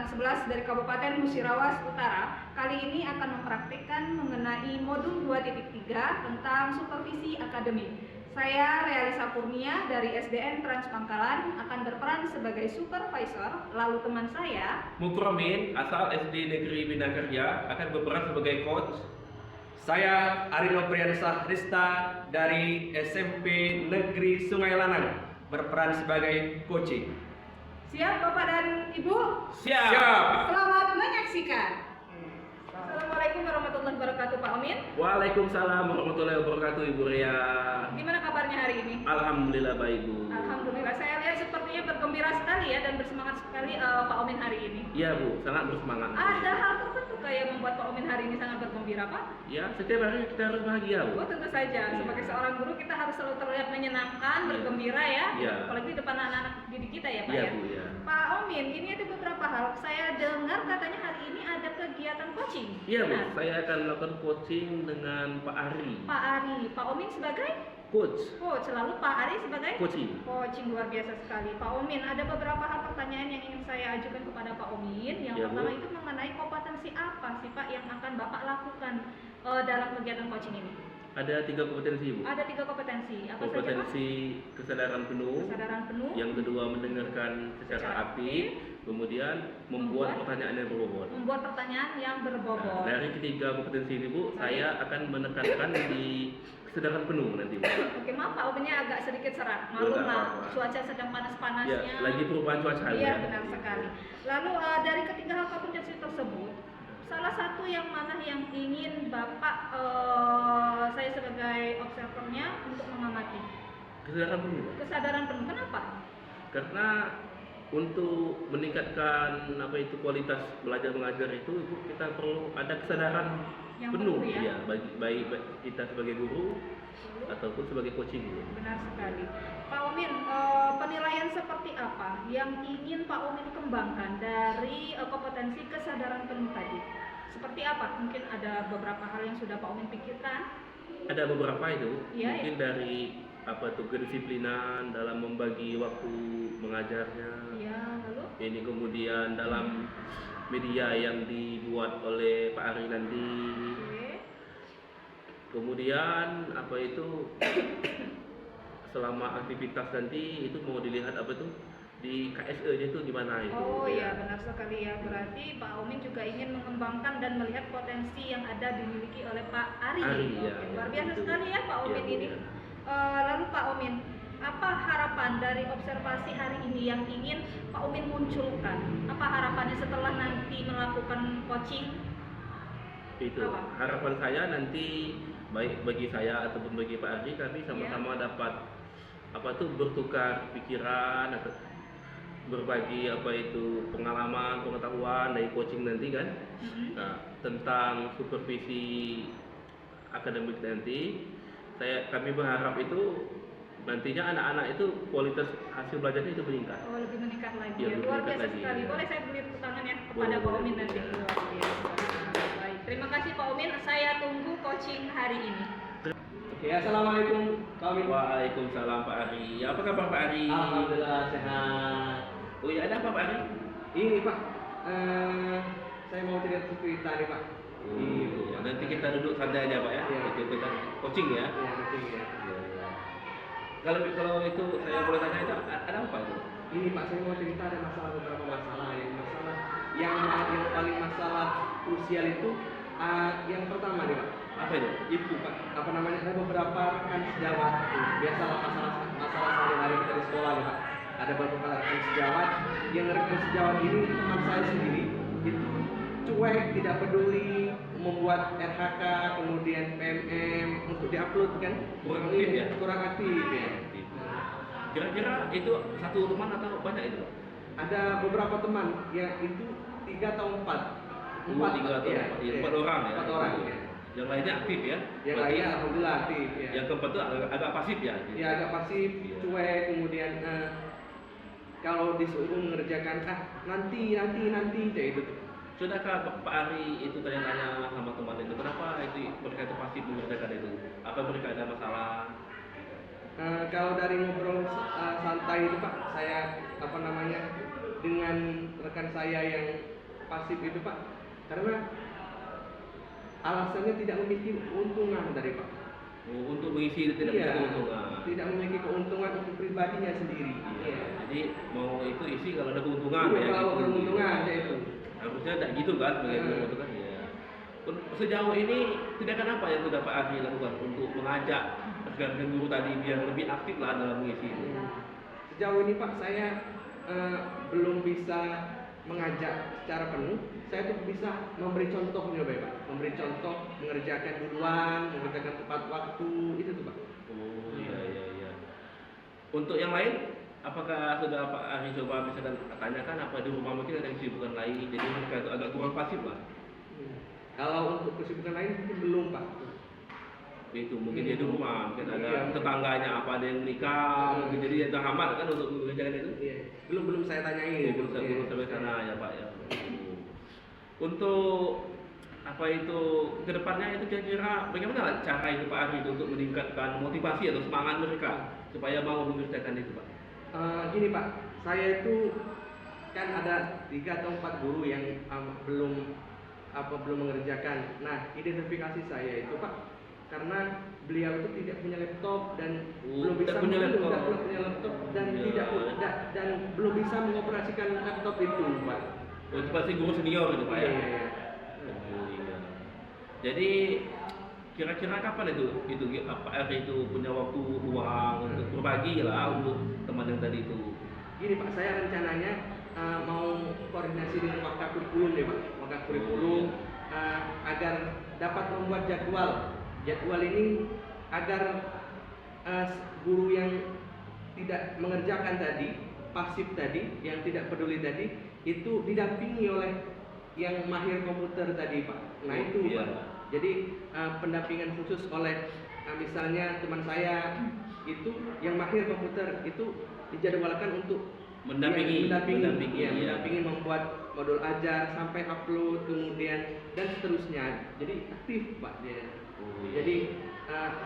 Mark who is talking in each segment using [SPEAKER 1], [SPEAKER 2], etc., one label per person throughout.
[SPEAKER 1] angkatan 11 dari Kabupaten Musirawas Utara kali ini akan mempraktikkan mengenai modul 2.3 tentang supervisi akademik. Saya Realisa Kurnia dari SDN Trans Pangkalan akan berperan sebagai supervisor, lalu teman saya
[SPEAKER 2] Mukromin asal SD Negeri Bina Kerja akan berperan sebagai coach.
[SPEAKER 3] Saya Arino Priyansah Rista dari SMP Negeri Sungai Lanang berperan sebagai coaching.
[SPEAKER 1] Siap Bapak dan Ibu?
[SPEAKER 2] Siap.
[SPEAKER 1] Selamat menyaksikan. Assalamualaikum warahmatullahi wabarakatuh Pak Omin.
[SPEAKER 2] Waalaikumsalam warahmatullahi wabarakatuh Ibu Ria.
[SPEAKER 1] Gimana kabarnya hari ini?
[SPEAKER 2] Alhamdulillah baik Bu.
[SPEAKER 1] Alhamdulillah, saya lihat sepertinya bergembira sekali ya dan bersemangat sekali Pak Omin hari ini.
[SPEAKER 2] Iya Bu, sangat bersemangat.
[SPEAKER 1] Ada hal tertentu yang membuat Pak Omin hari ini sangat bergembira Pak?
[SPEAKER 2] Ya, setiap hari kita harus bahagia Bu.
[SPEAKER 1] Oh tentu saja, sebagai seorang guru kita harus selalu terlihat menyenangkan, bergembira ya.
[SPEAKER 2] Iya.
[SPEAKER 1] Apalagi di depan anak-anak didik kita ya Pak
[SPEAKER 2] Iya
[SPEAKER 1] ya.
[SPEAKER 2] Bu ya.
[SPEAKER 1] Pak Omin, ini ada beberapa hal. Saya dengar katanya hari ini ada kegiatan coaching.
[SPEAKER 2] Iya Bu,
[SPEAKER 1] Benar?
[SPEAKER 2] saya akan melakukan coaching dengan Pak Ari.
[SPEAKER 1] Pak Ari, Pak Omin sebagai
[SPEAKER 2] Coach.
[SPEAKER 1] coach, lalu Pak Ari sebagai
[SPEAKER 2] Coaching.
[SPEAKER 1] coaching. Luar biasa sekali. Pak Omin, ada beberapa hal pertanyaan yang ingin saya ajukan kepada Pak Omin. Yang
[SPEAKER 2] Ya,
[SPEAKER 1] pertama
[SPEAKER 2] Bu.
[SPEAKER 1] itu mengenai kompetensi apa sih Pak yang akan Bapak lakukan dalam kegiatan coaching ini?
[SPEAKER 2] Ada 3 kompetensi Bu.
[SPEAKER 1] Ada 3 kompetensi. Apa saja Pak?
[SPEAKER 2] Kompetensi kesadaran penuh.
[SPEAKER 1] Kesadaran penuh.
[SPEAKER 2] Yang kedua mendengarkan secara aktif, kemudian membuat pertanyaan yang berbobot.
[SPEAKER 1] Membuat pertanyaan yang berbobot.
[SPEAKER 2] Nah, dari ketiga kompetensi ini Bu, saya akan menekankan di kesadaran penuh nanti Bu.
[SPEAKER 1] Oke, maaf Pak Ominnya agak sedikit serak.
[SPEAKER 2] Oh,
[SPEAKER 1] Maklum
[SPEAKER 2] nggak
[SPEAKER 1] lah,
[SPEAKER 2] apa-apa.
[SPEAKER 1] cuaca sedang panas-panasnya.
[SPEAKER 2] Ya, lagi perubahan cuaca
[SPEAKER 1] Iya,
[SPEAKER 2] ya.
[SPEAKER 1] benar sekali. Lalu dari ketiga hal kompetensi tersebut, salah satu yang mana yang ingin Bapak saya sebagai observernya untuk mengamati?
[SPEAKER 2] Kesadaran penuh. Pak.
[SPEAKER 1] Kesadaran penuh. Kenapa?
[SPEAKER 2] Karena untuk meningkatkan kualitas belajar mengajar itu Ibu, kita perlu ada kesadaran
[SPEAKER 1] Yang
[SPEAKER 2] penuh
[SPEAKER 1] penuh, ya?
[SPEAKER 2] ya, baik kita sebagai guru ataupun sebagai coaching Bu.
[SPEAKER 1] Benar sekali. Pak Omin, penilaian seperti apa yang ingin Pak Omin kembangkan dari kompetensi kesadaran penuh tadi? Seperti apa? Mungkin ada beberapa hal yang sudah Pak Omin pikirkan.
[SPEAKER 2] Ada beberapa itu,
[SPEAKER 1] Iya,
[SPEAKER 2] mungkin dari kedisiplinan dalam membagi waktu mengajarnya.
[SPEAKER 1] Ya, lalu?
[SPEAKER 2] Ini kemudian dalam media yang dibuat oleh Pak Ari nanti.
[SPEAKER 1] Oke.
[SPEAKER 2] Kemudian selama aktivitas nanti itu mau dilihat di KSE-nya itu gimana itu.
[SPEAKER 1] Oh iya, benar sekali ya. Berarti Pak Omin juga ingin mengembangkan dan melihat potensi yang ada dimiliki oleh Pak Ari.
[SPEAKER 2] Ari,
[SPEAKER 1] Oke,
[SPEAKER 2] ya,
[SPEAKER 1] luar
[SPEAKER 2] ya,
[SPEAKER 1] biasa
[SPEAKER 2] betul.
[SPEAKER 1] sekali ya Pak Omin
[SPEAKER 2] Ya,
[SPEAKER 1] ini.
[SPEAKER 2] ya.
[SPEAKER 1] Lalu Pak Omin, apa harapan dari observasi hari ini yang ingin Pak Omin munculkan? Apa harapannya setelah nanti melakukan coaching?
[SPEAKER 2] Itu
[SPEAKER 1] Apa?
[SPEAKER 2] harapan saya nanti baik bagi saya ataupun bagi Pak Ari, kami sama-sama dapat bertukar pikiran atau berbagi pengalaman, pengetahuan dari coaching nanti kan. Nah, tentang supervisi akademik nanti kami berharap itu nantinya anak-anak itu kualitas hasil belajarnya itu meningkat.
[SPEAKER 1] Oh, lebih meningkat lagi
[SPEAKER 2] Ya,
[SPEAKER 1] ya.
[SPEAKER 2] lebih
[SPEAKER 1] Luar
[SPEAKER 2] meningkat
[SPEAKER 1] biasa
[SPEAKER 2] lagi,
[SPEAKER 1] sekali.
[SPEAKER 2] ya.
[SPEAKER 1] Boleh saya beri tepuk tangan ya kepada
[SPEAKER 2] Boleh,
[SPEAKER 1] Pak
[SPEAKER 2] boleh,
[SPEAKER 1] Omin
[SPEAKER 2] boleh.
[SPEAKER 1] nanti. Luar biasa. Baik, terima kasih Pak Omin. Saya tunggu coaching hari ini.
[SPEAKER 3] Oke, assalamualaikum Pak Omin.
[SPEAKER 2] Waalaikumsalam Pak Ari. Apa kabar Pak Ari?
[SPEAKER 3] Alhamdulillah sehat.
[SPEAKER 2] Oh iya, ada apa Pak Ari?
[SPEAKER 3] Ini Pak, saya mau cerita nih Pak.
[SPEAKER 2] Iya, nanti kita duduk santai aja Pak ya.
[SPEAKER 3] Iya.
[SPEAKER 2] Kita coaching ya.
[SPEAKER 3] Ya, coaching ya.
[SPEAKER 2] Kalau itu saya boleh tanya itu ada apa itu?
[SPEAKER 3] Ini Pak, saya mau cerita ada beberapa masalah yang paling masalah krusial itu yang pertama nih Pak.
[SPEAKER 2] Apa itu?
[SPEAKER 3] Itu Pak, ada beberapa rekan sejawat. Biasalah masalah sehari-hari kita di sekolah nih Pak. Ada beberapa rekan sejawat yang rekan sejawat ini teman saya sendiri itu cuek, tidak peduli, membuat RHK, kemudian PMM untuk diupload kan.
[SPEAKER 2] Kurang aktif ya?
[SPEAKER 3] Kurang aktif ya.
[SPEAKER 2] Kira-kira itu satu teman atau banyak itu Pak?
[SPEAKER 3] Ada beberapa teman yang itu 3 atau 4.
[SPEAKER 2] 3 atau 4 orang ya?
[SPEAKER 3] 4 orang ya.
[SPEAKER 2] Yang lainnya aktif ya?
[SPEAKER 3] Yang
[SPEAKER 2] Berarti
[SPEAKER 3] lainnya alhamdulillah aktif ya.
[SPEAKER 2] yang keempat itu agak pasif ya?
[SPEAKER 3] Ya agak pasif,
[SPEAKER 2] Iya.
[SPEAKER 3] cuek, kemudian kalau disuruh mengerjakan nanti kayak itu.
[SPEAKER 2] Sudahkah Pak Ari itu tanya-tanya sama teman itu, kenapa itu mereka itu pasif mengerjakan itu? Apa mereka ada masalah?
[SPEAKER 3] Kalau dari ngobrol santai itu Pak, saya dengan rekan saya yang pasif itu Pak? Karena alasannya tidak memiliki keuntungan dari Pak.
[SPEAKER 2] Untuk mengisi tidak
[SPEAKER 3] Iya,
[SPEAKER 2] bisa keuntungan.
[SPEAKER 3] tidak memiliki keuntungan untuk pribadinya sendiri.
[SPEAKER 2] Iya. Jadi mau itu isi kalau ada keuntungan
[SPEAKER 3] Iya,
[SPEAKER 2] ya
[SPEAKER 3] kalau
[SPEAKER 2] gitu.
[SPEAKER 3] keuntungan ya itu.
[SPEAKER 2] Harusnya tidak gitu kan, begitu gitu kan ya. Sejauh ini tindakan apa yang sudah Pak Ardi lakukan untuk mengajak rekan-rekan guru tadi biar lebih aktif lah dalam mengisi itu?
[SPEAKER 3] Sejauh ini Pak saya belum bisa mengajak secara penuh. Saya tuh bisa memberi contohnya Pak, memberi contoh, mengerjakan duluan, mengerjakan tepat waktu, itu tuh Pak.
[SPEAKER 2] Oh iya. Untuk yang lain, apakah sudah Pak Ardi coba misalkan tanyakan apa di rumah mungkin ada kesibukan lain, jadi mereka itu agak kurang pasif lah.
[SPEAKER 3] Kalau untuk kesibukan lain mungkin belum Pak.
[SPEAKER 2] Itu mungkin dia di rumah, mungkin ada
[SPEAKER 3] Iya.
[SPEAKER 2] tetangganya apa ada yang menikah, mungkin jadi dia terhambat kan untuk mengerjakan itu.
[SPEAKER 3] Iya. Belum saya tanyain.
[SPEAKER 2] Belum sampai sana ya Pak ya. Untuk apa itu kedepannya itu kira-kira bagaimana lah cara itu Pak Ardi untuk meningkatkan motivasi atau semangat mereka supaya mau mengerjakan itu Pak?
[SPEAKER 3] Gini Pak, saya itu kan ada 3 atau 4 guru yang belum mengerjakan. Nah, identifikasi saya itu Pak, karena beliau itu tidak punya laptop dan belum bisa
[SPEAKER 2] punya laptop.
[SPEAKER 3] belum punya laptop dan
[SPEAKER 2] Iya.
[SPEAKER 3] dan belum bisa mengoperasikan laptop itu Pak.
[SPEAKER 2] Oh, itu pasti guru senior itu Pak ya.
[SPEAKER 3] Iya.
[SPEAKER 2] Oh, iya. Jadi kira-kira kapan itu Pak Ardi itu punya waktu luang untuk berbagi lah untuk teman yang tadi itu?
[SPEAKER 3] Gini Pak, saya rencananya mau koordinasi dengan wakil kurikulum ya Pak, wakil kurikulum agar dapat membuat jadwal ini agar guru yang tidak mengerjakan tadi, pasif tadi, yang tidak peduli tadi, itu didampingi oleh yang mahir komputer tadi Pak. Nah itu
[SPEAKER 2] Iya.
[SPEAKER 3] Pak. Jadi pendampingan khusus oleh misalnya teman saya itu yang mahir komputer itu dijadwalkan untuk
[SPEAKER 2] Mendampingi,
[SPEAKER 3] mendampingi membuat modul ajar sampai upload kemudian dan seterusnya. Jadi aktif Pak dia.
[SPEAKER 2] Oh, iya.
[SPEAKER 3] Jadi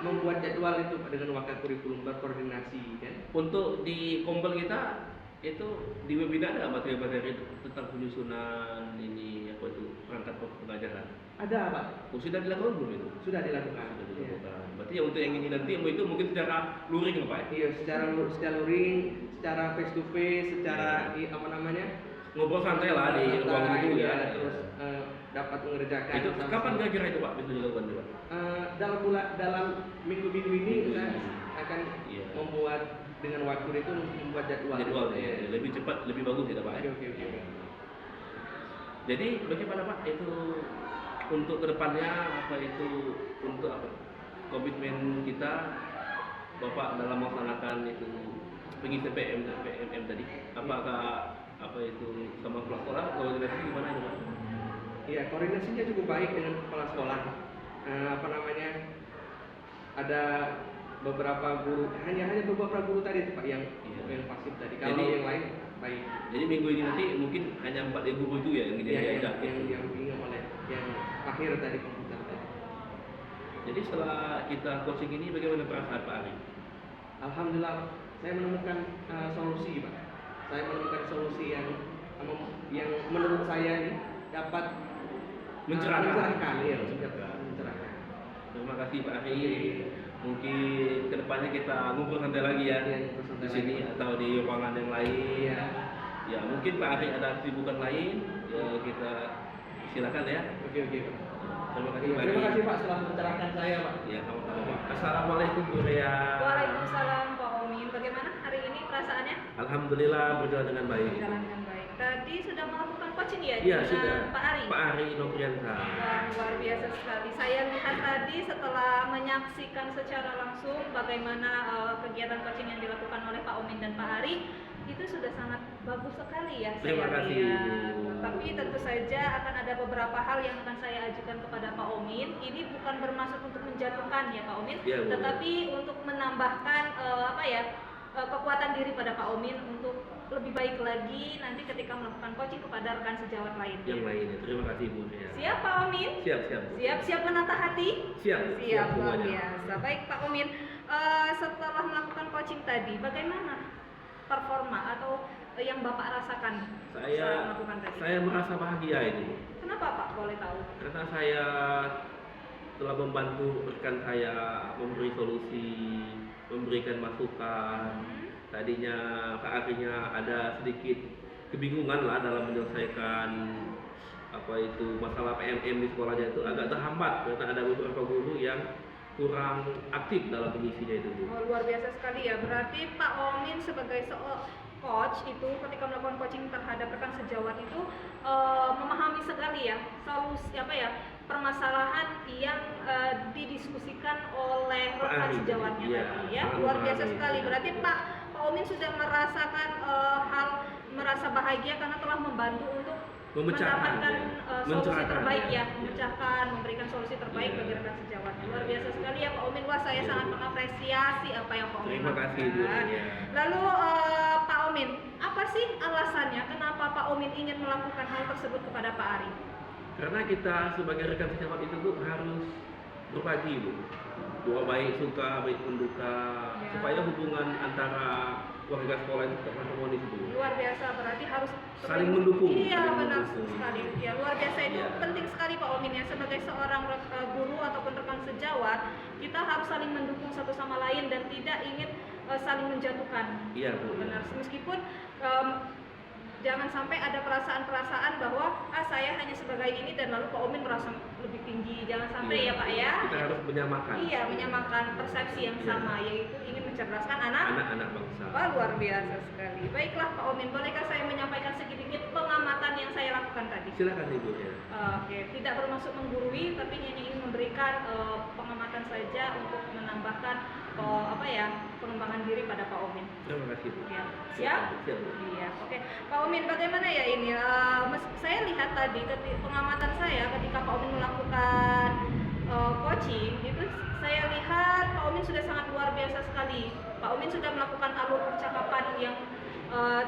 [SPEAKER 3] membuat jadwal itu Pak dengan wakil kurikulum berkoordinasi kan.
[SPEAKER 2] Untuk di Kompel kita itu di webinar ada materi-materi tentang penyusunan ini apa itu perangkat pengajaran.
[SPEAKER 3] Ada Pak,
[SPEAKER 2] Oh, sudah dilakukan belum itu?
[SPEAKER 3] sudah dilakukan.
[SPEAKER 2] Sudah
[SPEAKER 3] Iya.
[SPEAKER 2] dilakukan. Berarti ya untuk yang ini nanti itu mungkin secara luring Pak ya?
[SPEAKER 3] Iya, secara luring, secara face to face, secara apa namanya?
[SPEAKER 2] Ngobrol santai lah di ruang
[SPEAKER 3] santai,
[SPEAKER 2] itu
[SPEAKER 3] iya,
[SPEAKER 2] ya.
[SPEAKER 3] terus dapat mengerjakan.
[SPEAKER 2] Itu
[SPEAKER 3] sama-sama.
[SPEAKER 2] kapan kira-kira itu Pak bisa dilakukan Pak?
[SPEAKER 3] Dalam minggu-minggu ini kita akan
[SPEAKER 2] Iya.
[SPEAKER 3] membuat dengan waktu itu membuat jadwal.
[SPEAKER 2] Jadwal
[SPEAKER 3] Iya.
[SPEAKER 2] ya, lebih cepat, lebih bagus ya Pak.
[SPEAKER 3] Oke.
[SPEAKER 2] Jadi bagaimana Pak itu untuk kedepannya apa itu untuk apa komitmen kita Bapak dalam melaksanakan itu pengisi PMM tadi apakah apa itu sama kepala sekolah koordinasi gimana itu Pak?
[SPEAKER 3] Iya, koordinasinya cukup baik dengan kepala sekolah. Ada beberapa guru, hanya beberapa guru tadi itu Pak yang pasif tadi. Kalau
[SPEAKER 2] Jadi-
[SPEAKER 3] yang lain baik.
[SPEAKER 2] Jadi minggu ini nanti mungkin hanya 4 guru itu ya yang diajak.
[SPEAKER 3] Yang bingung oleh yang akhir tadi komputer tadi.
[SPEAKER 2] Jadi setelah kita coaching ini bagaimana perasaan Pak Ari?
[SPEAKER 3] Alhamdulillah saya menemukan solusi Pak. Saya menemukan solusi yang menurut saya ini dapat mencerahkan. Iya, mencerahkan.
[SPEAKER 2] Terima kasih Pak Ari. Mungkin kedepannya kita ngobrol santai lagi ya
[SPEAKER 3] Iya, ngobrol santai
[SPEAKER 2] di sini
[SPEAKER 3] lagi.
[SPEAKER 2] atau di ruangan yang lain.
[SPEAKER 3] Iya.
[SPEAKER 2] Ya mungkin Pak Ari ada kesibukan lain, ya kita silakan ya.
[SPEAKER 3] Oke.
[SPEAKER 2] Terima kasih Pak Ari.
[SPEAKER 3] Terima kasih Pak setelah mencerahkan saya Pak.
[SPEAKER 2] Ya sama-sama Pak. Assalamualaikum Bu Rea.
[SPEAKER 1] Waalaikumsalam Pak Omin. Bagaimana hari ini perasaannya?
[SPEAKER 2] Alhamdulillah berjalan dengan baik.
[SPEAKER 1] Berjalan dengan baik. Tadi sudah melakukan coaching ya
[SPEAKER 2] Iya
[SPEAKER 1] dengan
[SPEAKER 2] sudah.
[SPEAKER 1] Pak Ari?
[SPEAKER 2] Pak Ari Nopriansa.
[SPEAKER 1] Wah, luar biasa sekali. Saya lihat tadi setelah menyaksikan secara langsung bagaimana kegiatan coaching yang dilakukan oleh Pak Omin dan Pak Ari, itu sudah sangat bagus sekali ya.
[SPEAKER 2] Terima
[SPEAKER 1] saya
[SPEAKER 2] kasih,
[SPEAKER 1] lihat.
[SPEAKER 2] Bu.
[SPEAKER 1] Tapi tentu saja akan ada beberapa hal yang akan saya ajukan kepada Pak Omin. Ini bukan bermaksud untuk menjatuhkan ya Pak Omin,
[SPEAKER 2] Iya, Bu.
[SPEAKER 1] tetapi untuk menambahkan kekuatan diri pada Pak Omin untuk lebih baik lagi nanti ketika melakukan coaching kepada rekan sejawat lainnya.
[SPEAKER 2] Yang lainnya. Terima kasih Bu Rea.
[SPEAKER 1] Siap Pak Omin?
[SPEAKER 2] Siap.
[SPEAKER 1] Siap menata hati?
[SPEAKER 2] Siap
[SPEAKER 1] Luar
[SPEAKER 2] semuanya.
[SPEAKER 1] biasa. Baik Pak Omin, setelah melakukan coaching tadi, bagaimana performa atau yang Bapak rasakan saat
[SPEAKER 2] Saya
[SPEAKER 1] melakukan tadi?
[SPEAKER 2] saya merasa bahagia itu,
[SPEAKER 1] Kenapa Pak? Boleh tahu?
[SPEAKER 2] karena saya telah membantu rekan saya memberi solusi, memberikan masukan. Tadinya artinya ada sedikit kebingungan lah dalam menyelesaikan apa itu masalah PMM di sekolahnya, itu agak terhambat karena ada beberapa guru yang kurang aktif dalam mengisinya itu, Bu.
[SPEAKER 1] Oh, luar biasa sekali ya. Berarti Pak Omin sebagai coach itu ketika melakukan coaching terhadap rekan sejawat itu memahami sekali ya solusi apa ya permasalahan yang didiskusikan oleh
[SPEAKER 2] Pak
[SPEAKER 1] rekan
[SPEAKER 2] Ari,
[SPEAKER 1] sejawatnya
[SPEAKER 2] iya,
[SPEAKER 1] tadi ya.
[SPEAKER 2] sangat
[SPEAKER 1] Luar biasa
[SPEAKER 2] memahami.
[SPEAKER 1] sekali. Berarti Pak Omin sudah merasakan merasa bahagia karena telah membantu untuk
[SPEAKER 2] Memecahkan,
[SPEAKER 1] mendapatkan
[SPEAKER 2] ya.
[SPEAKER 1] solusi
[SPEAKER 2] Mencerahkan,
[SPEAKER 1] terbaik
[SPEAKER 2] ya.
[SPEAKER 1] ya, memecahkan, memberikan solusi terbaik
[SPEAKER 2] Iya.
[SPEAKER 1] bagi rekan sejawatnya. Luar biasa sekali ya Pak Omin. Wah, saya
[SPEAKER 2] Iya.
[SPEAKER 1] sangat mengapresiasi apa yang Pak Omin
[SPEAKER 2] Terima kasih, Bu.
[SPEAKER 1] lakukan.
[SPEAKER 2] Ya.
[SPEAKER 1] Lalu Pak Omin, apa sih alasannya kenapa Pak Omin ingin melakukan hal tersebut kepada Pak Ari?
[SPEAKER 2] Karena kita sebagai rekan sejawat itu, Bu, harus berbagi, Bu. Dua baik suka, baik pun duka,
[SPEAKER 1] Ya.
[SPEAKER 2] supaya hubungan antara warga sekolah itu tetap harmonis, Bu.
[SPEAKER 1] Luar biasa, berarti harus
[SPEAKER 2] Saling mendukung,
[SPEAKER 1] Iya,
[SPEAKER 2] saling
[SPEAKER 1] benar
[SPEAKER 2] mendukung.
[SPEAKER 1] sekali. Ya, luar biasa itu
[SPEAKER 2] Iya.
[SPEAKER 1] penting sekali Pak Omin ya. Sebagai seorang guru ataupun rekan sejawat, kita harus saling mendukung satu sama lain dan tidak ingin saling menjatuhkan.
[SPEAKER 2] Iya, Bu.
[SPEAKER 1] Benar. Meskipun jangan sampai ada perasaan-perasaan bahwa saya hanya sebagai ini dan lalu Pak Omin merasa lebih tinggi. Jangan sampai
[SPEAKER 2] Iya.
[SPEAKER 1] ya Pak ya.
[SPEAKER 2] Kita harus menyamakan
[SPEAKER 1] Iya, menyamakan persepsi yang
[SPEAKER 2] Iya.
[SPEAKER 1] sama, yaitu ingin mencerdaskan anak.
[SPEAKER 2] anak-anak bangsa.
[SPEAKER 1] Wah, luar biasa sekali. Baiklah Pak Omin, bolehkah saya menyampaikan sedikit pengamatan yang saya lakukan tadi?
[SPEAKER 2] Silakan, Ibu, ya.
[SPEAKER 1] Oke, tidak bermaksud menggurui, tapi hanya ingin memberikan pengamatan saja untuk menambahkan pengembangan diri pada Pak Omin.
[SPEAKER 2] Terima kasih, Bu.
[SPEAKER 1] Ya, siap?
[SPEAKER 2] Siap, Bu.
[SPEAKER 1] Iya, oke. Pak Omin, bagaimana ya ini? Saya lihat tadi pengamatan saya ketika Pak Omin melakukan coaching itu, saya lihat Pak Omin sudah sangat luar biasa sekali. Pak Omin sudah melakukan alur percakapan yang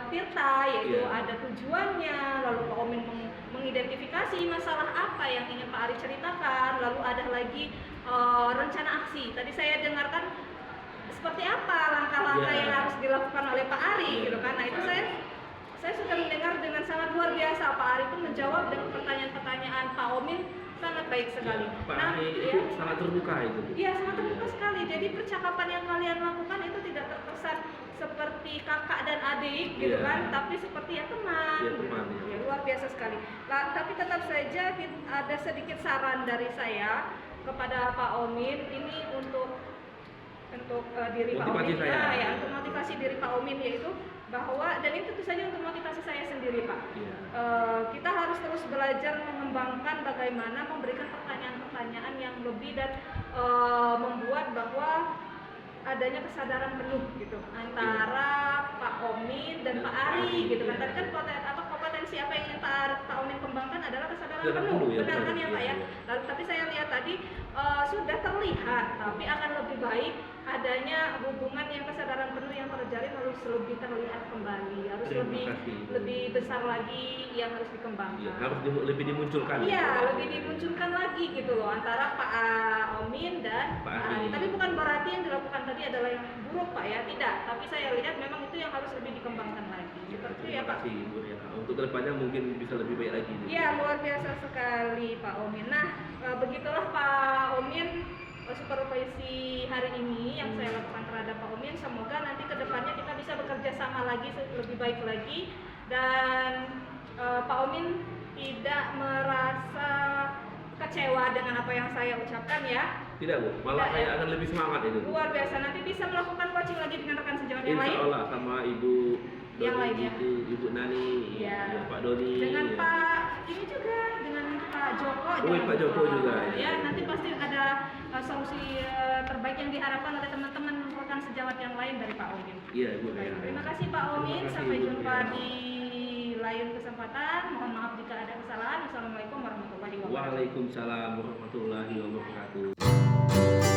[SPEAKER 1] tirta, yaitu
[SPEAKER 2] Iya.
[SPEAKER 1] ada tujuannya, lalu Pak Omin mengidentifikasi masalah apa yang ingin Pak Ari ceritakan, lalu ada lagi rencana aksi. Tadi saya dengarkan seperti apa langkah-langkah
[SPEAKER 2] Iya.
[SPEAKER 1] yang harus dilakukan oleh Pak Ari,
[SPEAKER 2] Iya.
[SPEAKER 1] gitu kan? Nah itu saya sudah mendengar dengan sangat luar biasa. Pak Ari pun menjawab dengan pertanyaan-pertanyaan Pak Omin sangat baik sekali.
[SPEAKER 2] Ya, Pak
[SPEAKER 1] Nah,
[SPEAKER 2] Ari
[SPEAKER 1] ya.
[SPEAKER 2] itu sangat terbuka itu, Bu.
[SPEAKER 1] Iya, sangat terbuka sekali. Jadi percakapan yang kalian lakukan itu tidak terkesan seperti kakak dan adik, gitu
[SPEAKER 2] Iya.
[SPEAKER 1] kan? Tapi seperti ya teman.
[SPEAKER 2] Iya, teman,
[SPEAKER 1] gitu.
[SPEAKER 2] ya.
[SPEAKER 1] Ya, luar biasa sekali. Nah, tapi tetap saja ada sedikit saran dari saya kepada Pak Omin ini untuk diri Pak
[SPEAKER 2] Motivasi
[SPEAKER 1] Omin.
[SPEAKER 2] saya.
[SPEAKER 1] Nah, ya, untuk motivasi diri Pak Omin yaitu bahwa, dan itu tentu saja untuk motivasi saya sendiri Pak.
[SPEAKER 2] Iya.
[SPEAKER 1] Kita harus terus belajar mengembangkan bagaimana memberikan pertanyaan-pertanyaan yang lebih dan membuat bahwa adanya kesadaran penuh gitu antara Pak Omin dan Pak Ari gitu kan. Tadi kan kompetensi apa yang ingin Pak Omin kembangkan adalah kesadaran
[SPEAKER 2] Kesadaran
[SPEAKER 1] penuh,
[SPEAKER 2] penuh, ya,
[SPEAKER 1] benar kan
[SPEAKER 2] benar.
[SPEAKER 1] ya Pak ya?
[SPEAKER 2] Iya.
[SPEAKER 1] Lalu tapi saya lihat tadi sudah terlihat, tapi akan lebih baik adanya hubungan yang kesadaran penuh yang terjalin harus lebih terlihat kembali, harus
[SPEAKER 2] Terima kasih.
[SPEAKER 1] lebih besar lagi yang harus dikembangkan.
[SPEAKER 2] Iya, harus lebih dimunculkan.
[SPEAKER 1] Iya, lebih dimunculkan lagi gitu loh antara Pak Omin dan
[SPEAKER 2] Pak
[SPEAKER 1] Pak
[SPEAKER 2] Ari.
[SPEAKER 1] Ari. Tapi bukan berarti yang dilakukan tadi adalah yang buruk Pak ya, tidak. Tapi saya lihat memang itu yang harus lebih dikembangkan lagi. Seperti ya
[SPEAKER 2] Terima
[SPEAKER 1] Pak.
[SPEAKER 2] kasih, Bu, ya. Untuk kedepannya mungkin bisa lebih baik lagi.
[SPEAKER 1] Iya, luar biasa sekali Pak Omin. Nah, begitulah Pak Omin supervisi hari ini yang saya lakukan terhadap Pak Omin. Semoga nanti kedepannya kita bisa bekerja sama lagi lebih baik lagi dan Pak Omin tidak merasa kecewa dengan apa yang saya ucapkan ya.
[SPEAKER 2] Tidak, Bu. Malah
[SPEAKER 1] Tidak,
[SPEAKER 2] saya
[SPEAKER 1] ya.
[SPEAKER 2] akan lebih semangat itu, Bu.
[SPEAKER 1] Luar biasa, nanti bisa melakukan coaching lagi dengan rekan sejawat yang lain.
[SPEAKER 2] Insya Allah sama Ibu
[SPEAKER 1] Yang
[SPEAKER 2] Doni,
[SPEAKER 1] lain, ya.
[SPEAKER 2] Ibu Nani,
[SPEAKER 1] Iya.
[SPEAKER 2] ya, Pak Doni.
[SPEAKER 1] Dengan
[SPEAKER 2] ya.
[SPEAKER 1] Pak ini juga dengan Pak Joko.
[SPEAKER 2] Oh,
[SPEAKER 1] jangan
[SPEAKER 2] Pak Joko
[SPEAKER 1] lupa.
[SPEAKER 2] juga,
[SPEAKER 1] Ya,
[SPEAKER 2] ya.
[SPEAKER 1] nanti pasti ada solusi terbaik yang diharapkan oleh teman-teman rekan sejawat yang lain dari Pak Omin.
[SPEAKER 2] Iya, Bu.
[SPEAKER 1] Baik,
[SPEAKER 2] ya.
[SPEAKER 1] terima kasih Pak Omin.
[SPEAKER 2] Terima kasih,
[SPEAKER 1] Sampai
[SPEAKER 2] Bu,
[SPEAKER 1] jumpa
[SPEAKER 2] ya.
[SPEAKER 1] di lain kesempatan. Mohon maaf jika ada kesalahan. Wassalamualaikum warahmatullahi wabarakatuh.
[SPEAKER 2] Waalaikumsalam warahmatullahi wabarakatuh.